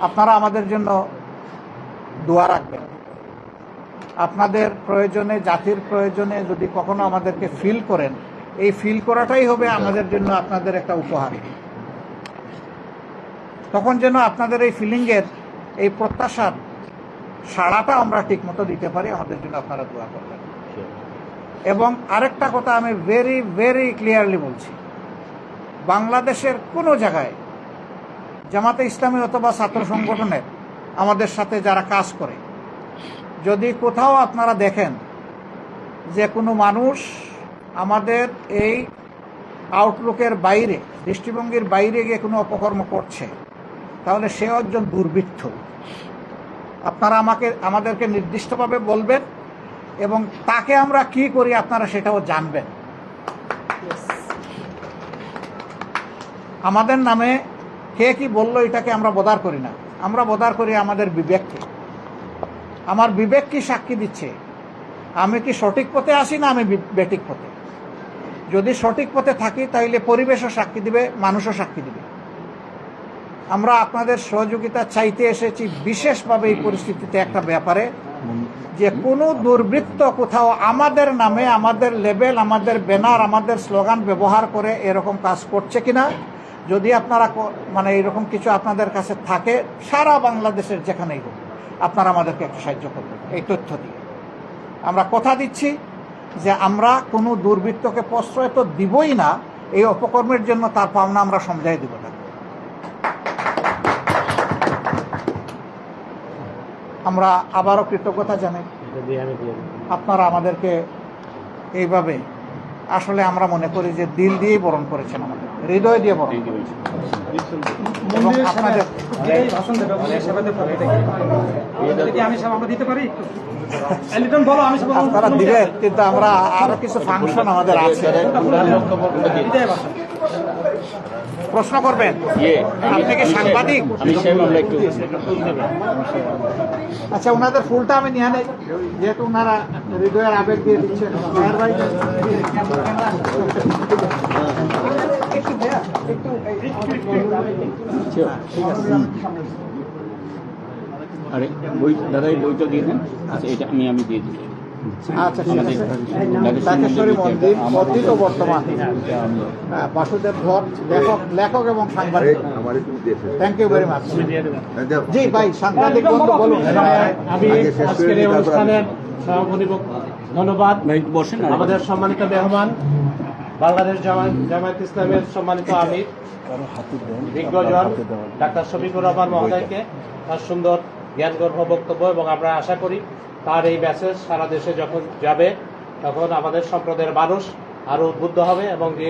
আপনারা আমাদের জন্য দোয়া রাখবেন। আপনাদের প্রয়োজনে, জাতির প্রয়োজনে যদি কখনো আমাদেরকে ফিল করেন, এই ফিল করাটাই হবে আমাদের জন্য আপনাদের একটা উপহার। তখন যেন আপনাদের এই ফিলিংয়ের, এই প্রত্যাশার সাড়াটা আমরা ঠিকমতো দিতে পারি, আমাদের জন্য আপনারা দোয়া করবেন। এবং আরেকটা কথা আমি ভেরি ভেরি ক্লিয়ারলি বলছি, বাংলাদেশের কোনো জায়গায় জামাতে ইসলামী অথবা ছাত্র সংগঠনের আমাদের সাথে যারা কাজ করে, যদি কোথাও আপনারা দেখেন যে কোনো মানুষ আমাদের এই আউটলুকের বাইরে, দৃষ্টিভঙ্গির বাইরে গিয়ে কোনো অপকর্ম করছে, তাহলে সে একজন দুর্বৃত্ত। আপনারা আমাদেরকে নির্দিষ্টভাবে বলবেন এবং তাকে আমরা কি করি আপনারা সেটাও জানবেন। আমাদের নামে কে কি বললো এটাকে আমরা বদার করি না, আমরা বদার করি আমাদের বিবেককে। আমার বিবেক কি সাক্ষী দিচ্ছে, আমি কি সঠিক পথে আসি না আমি বেঠিক পথে। যদি সঠিক পথে থাকি তাইলে পরিবেশও সাক্ষী দিবে, মানুষও সাক্ষী দিবে। আমরা আপনাদের সহযোগিতা চাইতে এসেছি বিশেষভাবে এই পরিস্থিতিতে একটা ব্যাপারে, যে কোনো দুর্বৃত্ত কোথাও আমাদের নামে, আমাদের লেবেল, আমাদের ব্যানার, আমাদের স্লোগান ব্যবহার করে এরকম কাজ করছে কিনা। যদি আপনারা মানে এরকম কিছু আপনাদের কাছে থাকে, সারা বাংলাদেশের যেখানেই হোক, আপনারা আমাদেরকে একটু সাহায্য করবেন এই তথ্য দিয়ে। আমরা কথা দিচ্ছি যে আমরা কোনো দুর্বৃত্তকে প্রশ্রয় তো দিবই না, এই অপকর্মের জন্য তার পাওনা আমরা সমঝাই দিব না। আমরা আবারও কৃতজ্ঞতা জানাই, আপনারা আমাদেরকে এইভাবে, আসলে আমরা মনে করি যে দিল দিয়েই বরণ করেছেন, আমাদের হৃদয় দিয়ে বরণ করেছেন। এবং আপনাদের আপনারা দিবেন, কিন্তু আমরা আরো কিছু ফাংশন আমাদের আছে। প্রশ্ন করবেন, আপনি কি সাংবাদিক? আচ্ছা, ওনাদের ফুলটা আমি নিয়ে নেই, যেহেতু ওনারা হৃদয়ের আবেগ দিয়ে দিচ্ছেন। আরে বই দাদা, এই বইটা দিয়ে দেন। আচ্ছা, এটা আমি দিয়ে দিচ্ছি। আচ্ছা, ঠিক আছে। ঢাকেশ্বরী মন্দির বর্ধিত বর্তমান বাসুদেব ধর, লেখক এবং সাংবাদিক। Thank you very much. জি ভাই, সাংবাদিক বন্ধু বলুন। আমি আজকের এই অনুষ্ঠানের সভাপতি, ধন্যবাদ। আমাদের সম্মানিত মেহমান, বাংলাদেশ জামায়াত ইসলামের সম্মানিত আমির বিজ্ঞজন ডাক্তার শফিকুর রহমান মহোদয়কে তার সুন্দর জ্ঞানগর্ভ বক্তব্য, এবং আমরা আশা করি তার এই মেসেজ সারা দেশে যখন যাবে তখন আমাদের সম্প্রদায়ের মানুষ আরও উদ্বুদ্ধ হবে, এবং যে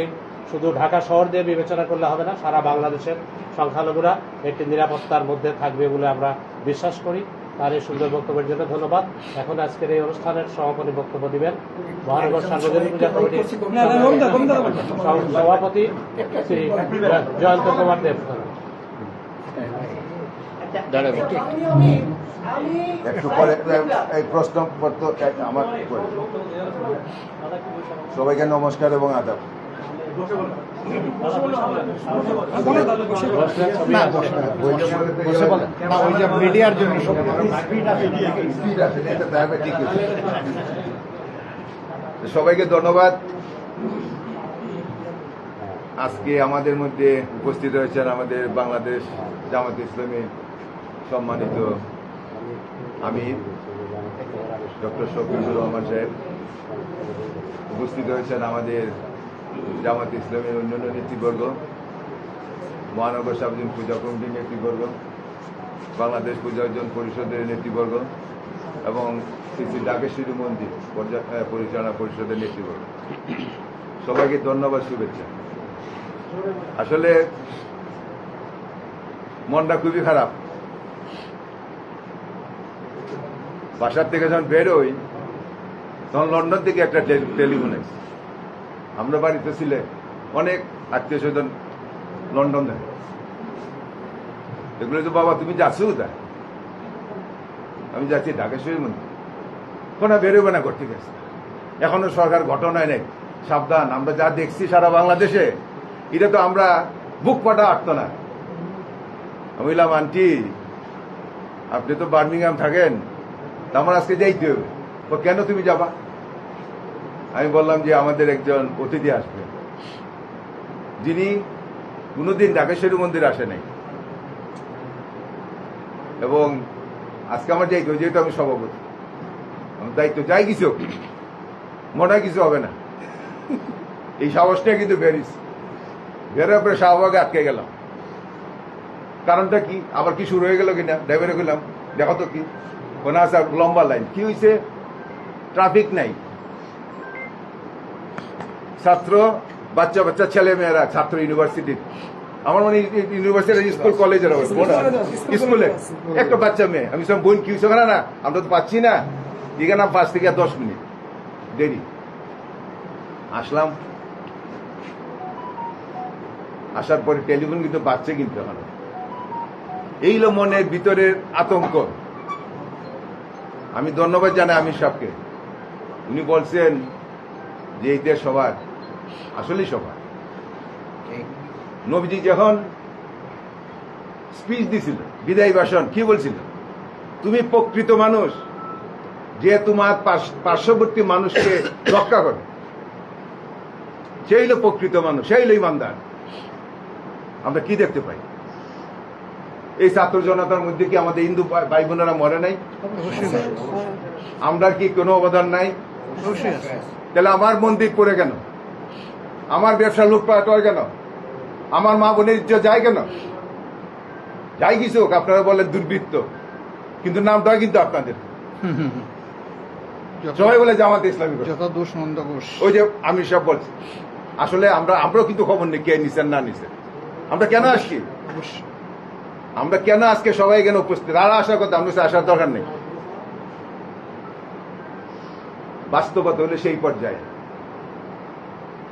শুধু ঢাকা শহর দিয়ে বিবেচনা করলে হবে না, সারা বাংলাদেশের সংখ্যালঘুরা একটি নিরাপত্তার মধ্যে থাকবে বলে আমরা বিশ্বাস করি। তার এই সুন্দর বক্তব্যের জন্য ধন্যবাদ। এখন আজকের এই অনুষ্ঠানের সমাপনী বক্তব্য দিবেন মহানগর সার্বজনীন পূজা কমিটির সভাপতি শ্রী জয়ন্ত কুমার দেব। একটু পরে এই প্রশ্নপত্র আমার। সবাইকে নমস্কার এবং আদাব। মিডিয়ার জন্য সবাইকে ধন্যবাদ। আজকে আমাদের মধ্যে উপস্থিত হয়েছেন আমাদের বাংলাদেশ জামাত ইসলামী সম্মানিত আমির ডক্টর শফিকুর রহমান সাহেব, উপস্থিত হয়েছেন আমাদের জামাত ইসলামের অন্যান্য নেতৃবর্গ, মহানগর সার্বজনীন পূজা কমিটির নেতৃবর্গ, বাংলাদেশ পূজা অর্জন পরিষদের নেতৃবর্গ এবং শ্রী শ্রী ঢাকেশ্বরী মন্দির পরিচালনা পরিষদের নেতৃবর্গ, সবাইকে ধন্যবাদ, শুভেচ্ছা। আসলে মনটা খুবই খারাপ। বাসার থেকে যখন বেরোই তখন লন্ডন থেকে একটা টেলিফোন এসেছে। আমরা বাড়িতে ছিলে অনেক আত্মীয় স্বজন লন্ডন থেকে। এগুলো তো, বাবা তুমি যাচ্ছ কোথায়? আমি যাচ্ছি ঢাকেশ্বরী মন্দির। কোনো বেরোবে না করতে গেছে, এখনো সরকার গঠন হয় নাই, সাবধান। আমরা যা দেখছি সারা বাংলাদেশে, এটা তো আমরা বুক পাটা আটত না। আমি বললাম আন্টি আপনি তো বার্মিংহাম থাকেন, তা আমার আজকে যাইতে হবে। ও কেন তুমি যাবা? আমি বললাম যে আমাদের একজন অতিথি আসবে যিনি কোনোদিন ঢাকেশ্বরী মন্দির আসে নাই, এবং আজকে আমার যাইতে হবে, যেহেতু আমি সভাপতি, আমার দায়িত্ব যাই কিছু হোক, মনে হয় কিছু হবে না। এই সাহসটা কিন্তু বেরোর পরে শাহবাগে আটকে গেলাম। কারণটা কি, আবার কি শুরু হয়ে গেল কিনা, ড্রাইভারে গেলাম দেখো তো কি, কোনো আছে লম্বা লাইন, কি হয়েছে, ট্রাফিক নাই, ছাত্র বাচ্চা বাচ্চা ছেলে মেয়েরা, ছাত্র ইউনিভার্সিটির, আমার মানে ইউনিভার্সিটি স্কুল কলেজের স্কুলে একটা বাচ্চা মেয়ে, আমি সব বোন কি হয়েছে না, আমরা তো পাচ্ছি না, এখানে 5 থেকে 10 মিনিট দেরি। আসলাম, আসার পরে টেলিফোন কিন্তু বাচ্চা কিনতে হবে, এই হলো মনের ভিতরের আতঙ্ক। আমি ধন্যবাদ জানাই আমির সাহেবকে, উনি বলছেন যে এই দেশ সবার, আসলেই সবার। নবীজি যখন স্পিচ দিছিল, বিদায়ী ভাষণ, কি বলছিল, তুমি প্রকৃত মানুষ যে তোমার পার্শ্ববর্তী মানুষকে রক্ষা করে, সেই হলো প্রকৃত মানুষ, সেই হলো ইমানদার। আমরা কি দেখতে পাই, এই ছাত্র জনতার মধ্যে কি আমাদের হিন্দু ভাই বোনেরা মরে নাই? আমরা কি কোনো অবদান নাই? তাহলে আমার মন্দির পড়ে কেন, আমার ব্যবসা লুটপাট হয় কেন, আমার মা বোনের ইজ্জত যায় কেন? যাই কিছু হোক, আপনারা বলেন দুর্বৃত্ত, কিন্তু নামটা কিন্তু আপনাদের সবাই বলে জামাতে ইসলামী, যত দোষ মন্দ ঘোষ। ওই যে আমির সাহেব বলছে, আসলে আমরাও কিন্তু খবর নেই কে নিছেন না নিছেন, আমরা কেন আসছি, আমরা কেন আজকে সবাই এখানে উপস্থিত, আর আসার কথা, আমরা আসার দরকার নেই। বাস্তবতা হলে সেই পর্যায়ে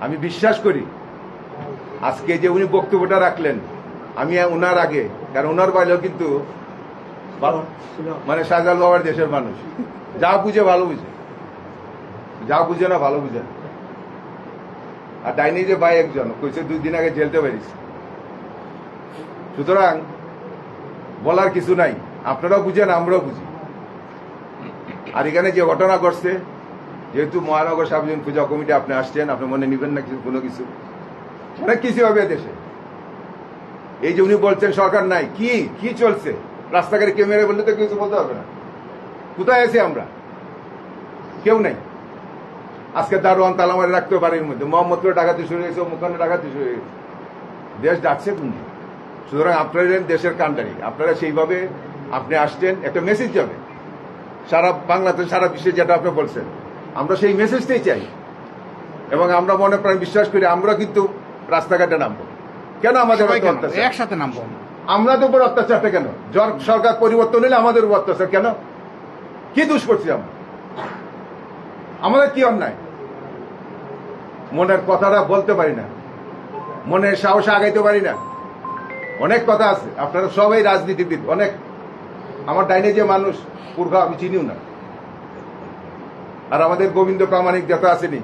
আমি বিশ্বাস করি আজকে যে উনি বক্তব্যটা রাখলেন, আমি ওনার আগে, কারণ ওনার বাইরেও কিন্তু মানে শাহজালাল বাবার দেশের মানুষ, যা বুঝে ভালো বুঝে, যা বুঝে না ভালো বুঝে না। আর ডাইনি যে ভাই একজন কইছে 2 দিন আগে জেলতে পারিস, সুতরাং বলার কিছু নাই, আপনারাও বুঝেন আমরাও বুঝি। আর এখানে যে ঘটনা ঘটছে, যেহেতু মহানগর সার্বজনীন পূজা কমিটি আপনি আসছেন, আপনি মনে নিবেন না কিছু, কোনো কিছু অনেক কিছু হবে দেশে। এই যে উনি বলছেন সরকার নাই, কি কি চলছে, রাস্তাঘাটে কেউ মেরে বললে তো কিছু বলতে হবে না, কোথায় আছি আমরা, কেউ নাই। আজকে দারোয়ান তালা মারে রাখতে পারে, এর মধ্যে মোহাম্মদপুরে ডাকাতি শুরু হয়েছে, মুখানে ডাকাতি শুরু হয়েছে, দেশ যাচ্ছে কোন দিকে। সুতরাং আপনারা দেশের কান্ডারি, আপনারা সেইভাবে আপনি আসছেন, একটা মেসেজ যাবে সারা বাংলাদেশ, সারা বিশ্বে, যেটা আপনি বলছেন, আমরা সেই মেসেজটাই চাই। এবং আমরা মনে প্রাণ বিশ্বাস করি, আমরা কিন্তু রাস্তাঘাটে নামবো কেন, আমাদের একসাথে নামবো, আমাদের উপর অত্যাচারটা কেন, সরকার পরিবর্তন হলে আমাদের উপর অত্যাচার কেন, কি দোষ করছি আমরা, আমাদের কি অন্যায়? মনের কথাটা বলতে পারি না, মনের সাহস আগাইতে পারি না, অনেক কথা আছে। আপনারা সবাই রাজনীতিবিদ, অনেক, আমার ডাইনে যে মানুষ পুরখা আমি চিনিও না, আর আমাদের গোবিন্দ প্রামাণিক যত আসেনি,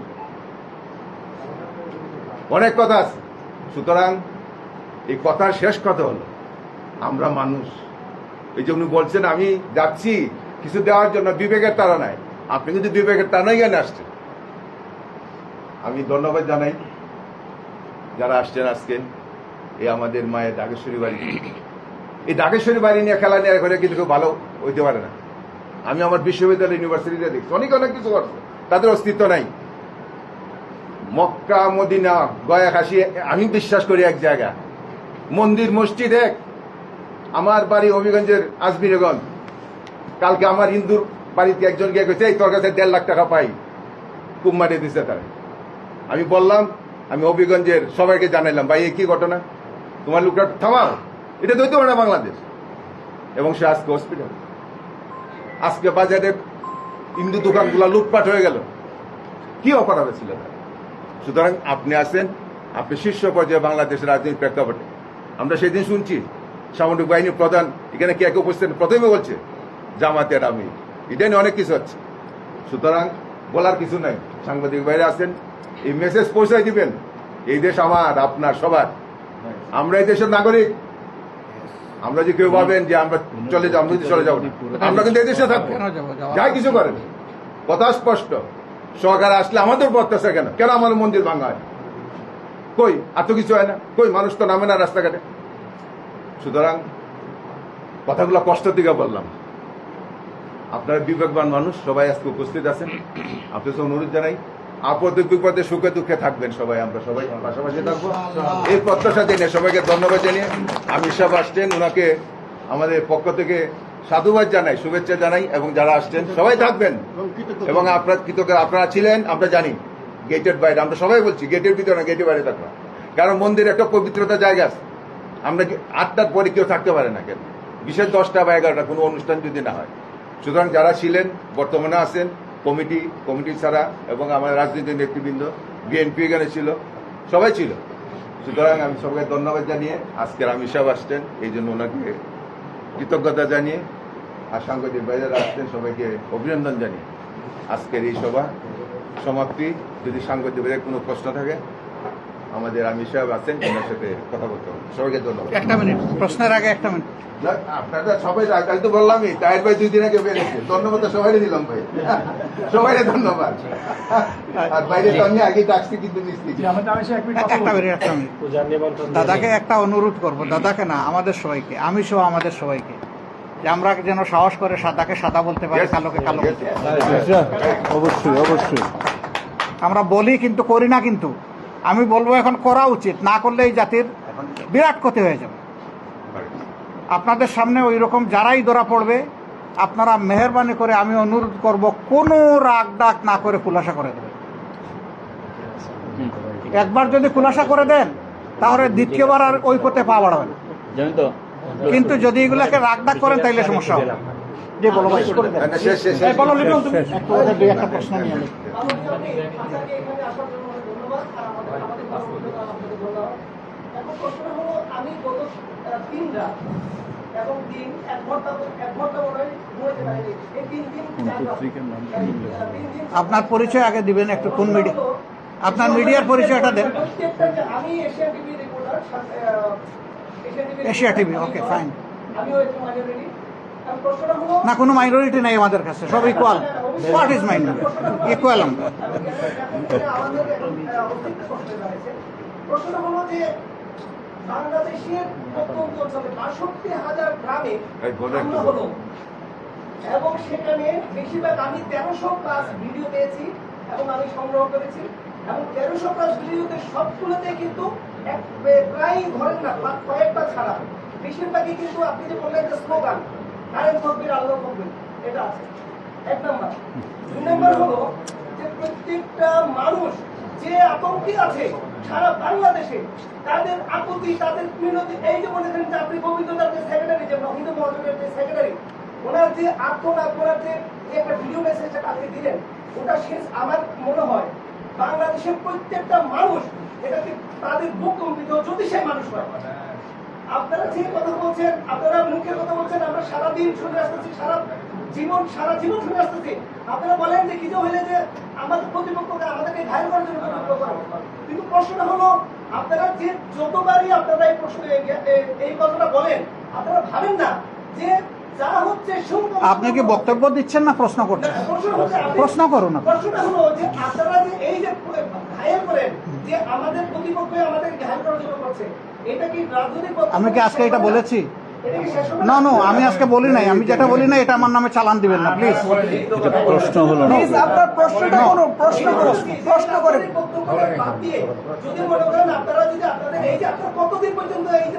অনেক কথা আছে। সুতরাং এই কথার শেষ কথা হলো, আমরা মানুষ। এই যে উনি বলছেন আমি যাচ্ছি কিছু দেওয়ার জন্য, বিবেকের তারা নাই, আপনি কিন্তু বিবেকের টানাই জ্ঞানে আসছেন। আমি ধন্যবাদ জানাই যারা আসছেন আজকে, এই আমাদের মায়ের ঢাকেশ্বরী বাড়ি, এই ঢাকেশ্বরী বাড়ি নিয়ে খেলা নিয়ে করে কিন্তু কেউ ভালো হইতে পারে না। আমি আমার বিশ্ববিদ্যালয় ইউনিভার্সিটিতে দেখছি অনেক কিছু করছে, তাদের অস্তিত্ব নাই। মক্কা মদিনা গয়া কাশি, আমি বিশ্বাস করি এক জায়গা, মন্দির মসজিদ এক। আমার বাড়ি হবিগঞ্জের আজমিরগঞ্জ, কালকে আমার হিন্দুর বাড়িতে একজন গিয়ে গেছে, এই তোর কাছে 1.5 লাখ টাকা পাই, কুম মারিয়ে দিচ্ছে তারা। আমি বললাম, আমি হবিগঞ্জের সবাইকে জানাইলাম, ভাই এই কি ঘটনা, তোমার লোকটা থামাও, এটা দইতে পারে না বাংলাদেশ। এবং সে আজকে হসপিটাল, আজকে বাজারের হিন্দু দোকানগুলো লুটপাট হয়ে গেল, কি অপরাধ ছিল তার? সুতরাং আপনি আছেন, আপনি শীর্ষ পর্যায়ে বাংলাদেশের রাজনীতির প্রেক্ষাপটে। আমরা সেদিন শুনছি সামরিক বাহিনীর প্রধান এখানে কে কে উপস্থিত, প্রথমে বলছে জামাতের আমি, এটা নিয়ে অনেক কিছু হচ্ছে। সুতরাং বলার কিছু নাই, সাংবাদিক বাইরে আছেন, এই মেসেজ পৌঁছাই দিবেন, এই দেশ আমার, আপনার, সবার। আমরা এই দেশের নাগরিক, আমরা যে কেউ ভাবেন যে আমরা চলে যাবো, আমরা যদি চলে যাবো না, আমরা কিন্তু এদেশে থাকবো, কেন যাবো? যাই কিছু করেন। কথা স্পষ্ট, সরকার আসলে আমাদের উপর অত্যাচার কেন? কেন আমার মন্দির ভাঙা হয়? কই এত কিছু হয় না? কই মানুষ তো নামে না রাস্তাঘাটে? সুতরাং কথাগুলো কষ্ট থেকে বললাম। আপনারা বিবেকবান মানুষ, সবাই আজকে উপস্থিত আছেন। আপনাদের অনুরোধ জানাই, আপদে বিপদে সুখে দুঃখে থাকবেন সবাই, আমরা সবাই পাশাপাশি থাকবো এই প্রত্যাশা জেনে সবাইকে ধন্যবাদ জানিয়ে আমি সব আসছেন, ওনাকে আমাদের পক্ষ থেকে সাধুবাদ জানাই, শুভেচ্ছা জানাই, এবং যারা আসছেন সবাই থাকবেন এবং আপনার কৃতজ্ঞ আপনারা ছিলেন আমরা জানি। গেটের বাইরে আমরা সবাই বলছি, গেটের ভিতরে না, গেটের বাইরে থাকবো, কারণ মন্দির একটা পবিত্রতা জায়গা আছে। আমরা 8টার পরে কেউ থাকতে পারে না, কেন বিশেষ 10টা বা 11টা কোনো অনুষ্ঠান যদি না হয়। সুতরাং যারা ছিলেন, বর্তমানে আছেন, কমিটি ছাড়া এবং আমার রাজনৈতিক নেতৃবৃন্দ, বিএনপি এখানে ছিল, সবাই ছিল। সুতরাং আমি সবাইকে ধন্যবাদ জানিয়ে আজকের আমি সব আসছেন এই জন্য ওনাকে কৃতজ্ঞতা জানিয়ে, আর সাংবাদিক বাইরেরা আসছেন সবাইকে অভিনন্দন জানিয়ে আজকের এই সভা সমাপ্তি। যদি সাংবাদিক বাইরে কোনো প্রশ্ন থাকে আমাদের আমি সাহেব আছেন, ওনার সাথে কথা বলতে হবে। সবাইকে ধন্যবাদ। একটা মিনিট, প্রশ্নের আগে একটা মিনিট। আপনারা সবাই, আমি তো বললামই, তাহের ভাই 2 দিন আগে বেরিয়েছে, ধন্যবাদ সবাই দিলাম ভাই, সবাই ধন্যবাদ। আর বাইরে তো আমি আগে ডাকছি কিন্তু মিস্ত্রি। একটা মিনিট। দাদাকে একটা অনুরোধ করব, দাদাকে না, আমাদের সবাইকে, আমি সহ আমাদের সবাইকে, যে আমরা যেন সাহস করে সাদাকে সাদা বলতে পারি, কালোকে কালো বলতে পারি। অবশ্যই অবশ্যই আমরা বলি কিন্তু করি না, কিন্তু আমি বলবো এখন করা উচিত, না করলে এই জাতির বিরাট ক্ষতি হয়ে যাবে। আপনাদের সামনে ওই রকম যারাই ধরা পড়বে, আপনারা মেহরবানি করে আমি অনুরোধ করব, কোনো রাগ ডাক না করে খুলাসা করে দেবেন। একবার যদি খুলাসা করে দেন তাহলে দ্বিতীয়বার আর ওই পথে পা বাড়াবেন। জানেন তো, কিন্তু যদি এগুলাকে রাগ ডাক করেন তাইলে সমস্যা হবে। যে বলো ভাই, শেষ শেষ এই বলো লিটন, তুমি একটু ওদের দুই একটা প্রশ্ন নিয়ে নিই। আমি গত 3 রাত এবং দিন 1 ঘন্টা মনে হয় ঘুমাতে পারিনি। এই 3 দিন আপনার পরিচয় আগে দিবেন একটু, কোন মিডিয়া, আপনার মিডিয়ার পরিচয়টা দেন। আমি Asia TV reporter, Asia TV, okay fine. আমিও একটু মাইনরিটি। আর প্রশ্নটা হলো, না, কোনো মাইনরিটি নাই আমাদের কাছে, সব equal. What is minority? Equal আমরা। আমাদের অস্তিত্ব প্রশ্ন রয়েছে। প্রশ্নটা হলো যে বাংলাদেশের প্রত্যন্ত অঞ্চলে ৬২,০০০ গ্রামে হামলা হলো এবং সেখানে বেশিরভাগ আমি ১৩০০+ ভিডিও পেয়েছি এবং আমি সংগ্রহ করেছি, এবং ১৩০০+ ভিডিওতে সবগুলোতে কিন্তু প্রায় ধরেন না কয়েকটা ছাড়া বেশিরভাগই কিন্তু আপনি যে বললেন যে স্লোগান কারেন্ট তকবীর আল্লাহু আকবার, এটা আছে 1 নাম্বার। 2 নাম্বার হলো যে প্রত্যেকটা মানুষ যে আতঙ্কে আছে সারা বাংলাদেশে, তাদের আকুতি, তাদের মিনতি, এই যে বলেছেন যে আপনি গোবিন্দদার যে সেক্রেটারি, যে মহিন্দু মহাজনের যে সেক্রেটারি, ওনার যে আত্মনাদ, ওনার যে একটা ভিডিও মেসেজটা কালকে দিলেন, ওটা শেষ আমার মনে হয় বাংলাদেশের প্রত্যেকটা মানুষ এটাকে তাদের বুক কম্পিত, যদি সেই মানুষ হয়। আপনারা যে কথা বলছেন, আপনারা মুখের কথা বলছেন, আমরা সারাদিন শুনে আসতেছি, সারা জীবন শুনে আসতেছি। আপনারা বলেন যে কিছু হইলে যে আমাদের প্রতিপক্ষকে আমাদেরকে ঘায়ল করার জন্য প্রতিপক্ষ করে, কিন্তু প্রশ্নটা হলো আপনারা যে যতবারই আপনারা এই প্রশ্ন এই কথাটা বলেন, আপনারা ভাবেন না যে যা হচ্ছে আপনি কি বক্তব্য দিচ্ছেন না প্রশ্ন করছেন? প্রশ্ন করুন না। প্রশ্নটা হলো যে আপনারা যে এই যে ঘায়ল করেন, যে আমাদের প্রতিপক্ষ আমাদের ঘায়ল করার জন্য করছে, এটা কি রাজনৈতিক? আমি কি আজকে এটা বলেছি? না, আমি আজকে বলি নাই। আমি যেটা বলি না এটা আমার নামে চালান দিবেন না প্লিজ। প্রশ্ন হলো না। প্লিজ আপনার প্রশ্নটা করুন, প্রশ্ন করে। যদি মনে করেন আপনারা যদি আপনাদের এই যে আপনারা কতদিন পর্যন্ত এই যে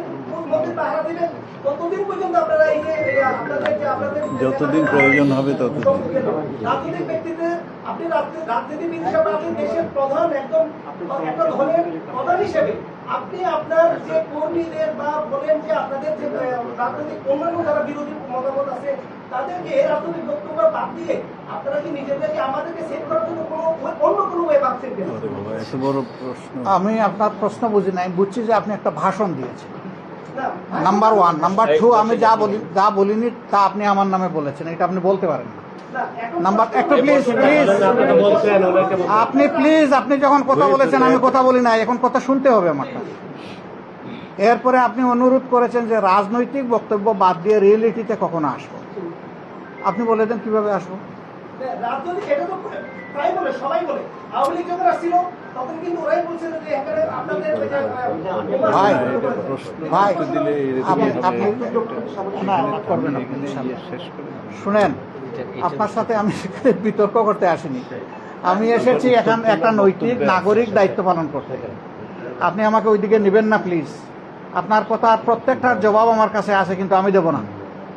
মন্দির পাহারা দিবেন, কতদিন পর্যন্ত আপনারা এই যে আপনাদের যে আপনাদের যতদিন প্রয়োজন হবে ততদিন। রাজনৈতিক ব্যক্তিতে আপনি রাজনীতিবিদ হিসাবে, আপনি দেশের প্রধান, একদম একটা দলের প্রধান হিসেবে আপনি আপনার যে কর্মীদের বা বলেন যে আপনাদের যে রাজনৈতিক অন্যান্য যারা বিরোধী মতামত আছে তাদেরকে রাজনৈতিক বক্তব্য বাদ দিয়ে আপনারা কি নিজেদেরকে আমাদেরকে সেভ করার জন্য অন্য কোনো ওয়ে ভাবছেন কেন? এত বড় প্রশ্ন। আমি আপনার প্রশ্ন বুঝি নাই। বুঝছি যে আপনি একটা ভাষণ দিয়েছেন, নাম্বার 1। নাম্বার 2, আমি যা বলিনি তা আপনি আমার নামে বলেছেন, এটা আপনি বলতে পারেন না। নাম্বার একটু প্লিজ আপনি যখন কথা বলেছেন আমি কথা বলি না, এখন কথা শুনতে হবে আমারটা। এরপরে আপনি অনুরোধ করেছেন যে রাজনৈতিক বক্তব্য বাদ দিয়ে রিয়েলিটিতে কখনো আসবো। আপনি বলে দেন কিভাবে আসবো। রাজনৈতিক এটা তো প্রায় বলে, সবাই বলে। আওয়ামী লীগ যখন আসছিল তখন কিন্তু ওরাই বলছিল যে এখানে আপনাদের ভাই ভাই দিলে আপনি না করবেন না। শুনেন, আপনার সাথে আমি সেখানে বিতর্ক করতে আসিনি। আমি এসেছি এখন একটা নৈতিক নাগরিক দায়িত্ব পালন করতে। আপনি আমাকে ওইদিকে নেবেন না প্লিজ। আপনার কথা প্রত্যেকটার জবাব আমার কাছে আছে, কিন্তু আমি দেব না।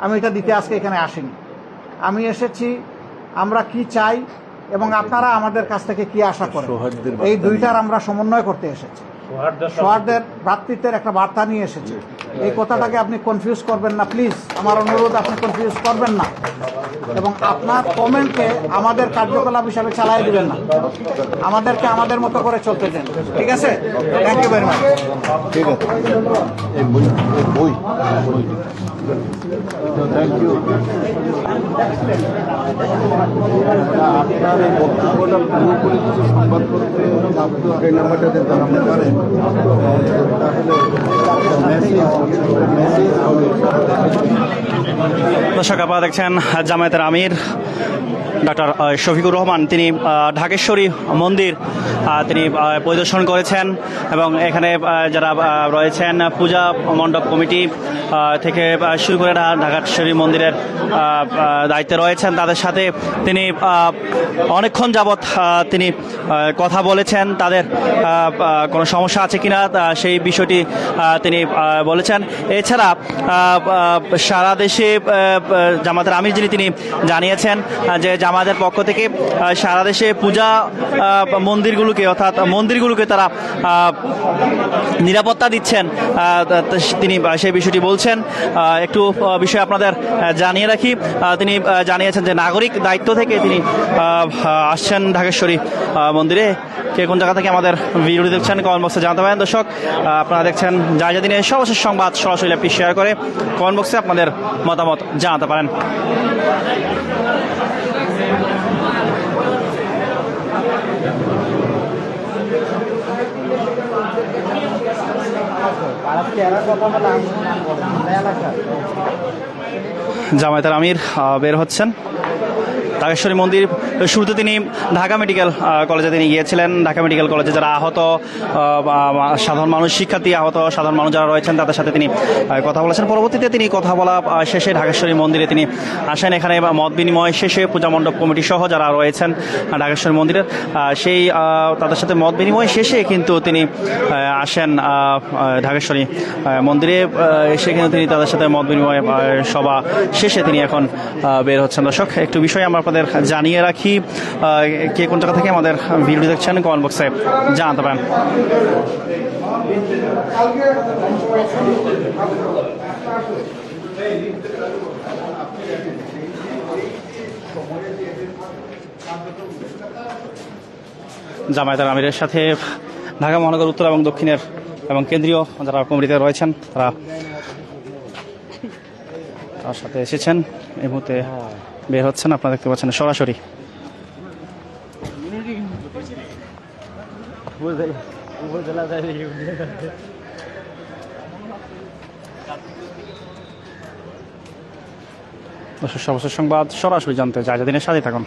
আমি এটা দিতে আজকে এখানে আসিনি। আমি এসেছি আমরা কি চাই এবং আপনারা আমাদের কাছ থেকে কি আশা করেন, এই দুইটার আমরা সমন্বয় করতে এসেছি। সৌহার্দের ভ্রাতৃত্বের একটা বার্তা নিয়ে এসেছি। এই কথাটাকে আপনি কনফিউজ করবেন না প্লিজ, আমার অনুরোধ, আপনি কনফিউজ করবেন না এবং আপনার কমেন্টকে আমাদের কার্যকলাপ হিসাবে চালাই দিবেন না। আমাদেরকে আমাদের মতো করে চলতে দেন, ঠিক আছে? Thank you very much. ঠিক আছে, এই বই থ্যাংক ইউ। আপনার এই বক্তব্যটা পুরোপুরি কিছু সংবাদপত্রে এই নাম্বারটাতে জানাতে পারেন, দর্শক, আপনারা দেখছেন জামায়াতের আমির ডক্টর শফিকুর রহমান, তিনি ঢাকেশ্বরী মন্দির তিনি পরিদর্শন করেছেন এবং এখানে যারা রয়েছেন পূজা মণ্ডপ কমিটি থেকে শুরু করে ঢাকেশ্বরী মন্দিরের দায়িত্বে রয়েছেন, তাদের সাথে তিনি অনেকক্ষণ যাবৎ তিনি কথা বলেছেন। তাদের কোনো সমস্যা আছে কিনা সেই বিষয়টি তিনি বলেছেন। এছাড়া সারা দেশে জামায়াতের আমির যিনি, তিনি জানিয়েছেন যে জামায়াতের পক্ষ থেকে সারা দেশে পূজা মন্দিরগুলোকে, অর্থাৎ মন্দিরগুলোকে তারা নিরাপত্তা দিচ্ছেন। তিনি সেই বিষয়টি বলছেন। একটু বিষয় আপনাদের জানিয়ে রাখি, তিনি জানিয়েছেন যে নাগরিক দায়িত্ব থেকে তিনি আসছেন ঢাকেশ্বরী মন্দিরে। কে কোন জায়গা থেকে আমাদের ভিডিওটি দেখছেন কমেন্ট বক্সে জানাতে পারেন। দর্শক, আপনারা দেখছেন যা দিনের সর্বশেষ সংবাদ সরাসরি লাইভটি শেয়ার করে কমেন্ট বক্সে আপনাদের মতামত জানাতে পারেন। জামায়াতের আমির বের হচ্ছেন। ঢাকেশ্বরী মন্দির শুরুতে তিনি ঢাকা মেডিকেল কলেজে তিনি গিয়েছিলেন। ঢাকা মেডিকেল কলেজে যারা আহত সাধারণ মানুষ, শিক্ষার্থী, আহত সাধারণ মানুষ যারা রয়েছেন তাদের সাথে তিনি কথা বলেছেন। পরবর্তীতে তিনি কথা বলা শেষে ঢাকেশ্বরী মন্দিরে তিনি আসেন। এখানে মত বিনিময় শেষে পূজা মণ্ডপ কমিটি সহ যারা রয়েছেন ঢাকেশ্বরী মন্দিরের, সেই তাদের সাথে মত বিনিময় শেষে কিন্তু তিনি আসেন ঢাকেশ্বরী মন্দিরে। এসে কিন্তু তিনি তাদের সাথে মত বিনিময় সভা শেষে তিনি এখন বের হচ্ছেন। দর্শক, একটু বিষয় আমরা আপনাদের জানিয়ে রাখি, কে কোন জায়গা থেকে আমাদের ভিডিও দেখছেন কমেন্ট বক্সে জানাতে পারেন। জামায়াতের আমিরের সাথে ঢাকা মহানগর উত্তর এবং দক্ষিণের এবং কেন্দ্রীয় যারা কমিটিতে রয়েছেন তারা তার সাথে এসেছেন। এই মুহূর্তে বের হচ্ছেন, আপনারা দেখতে পাচ্ছেন সরাসরি। সর্বশেষ সংবাদ সরাসরি জানতে যা দিনের সাথে থাকুন।